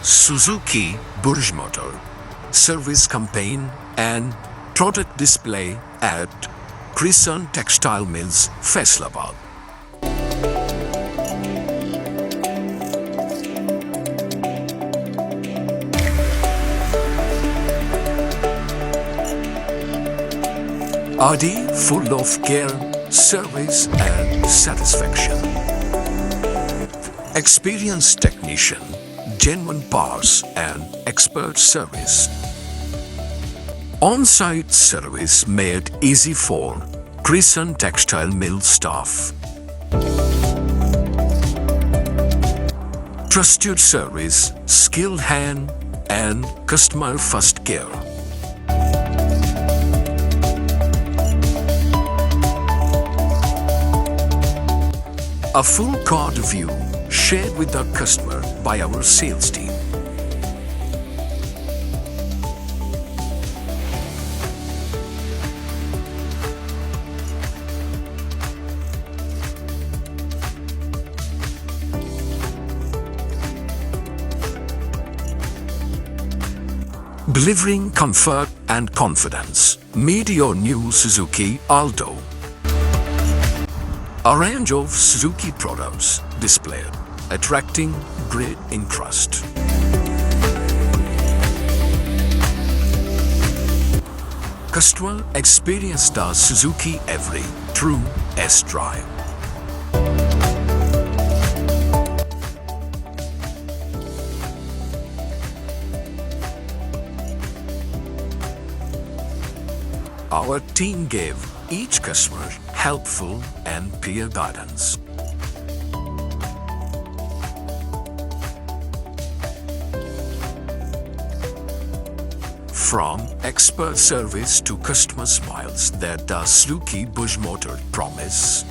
Suzuki Burj Motor service campaign and product display at Crescent Textile Mills, Faisalabad. RD full of care, service and satisfaction. Experienced technician, genuine parts and expert service. On-site service made easy for Crescent Textile Mill staff. Trusted service, skilled hand and customer first care. A full card view shared with the customer by our sales team. Delivering comfort and confidence. Meet your new Suzuki Alto. A range of Suzuki products displayed, attracting great interest. Customer experience the Suzuki every true S-Drive. Our team gave each customer helpful and peer guidance. From expert service to customer smiles that the Suzuki Burj Motors promise.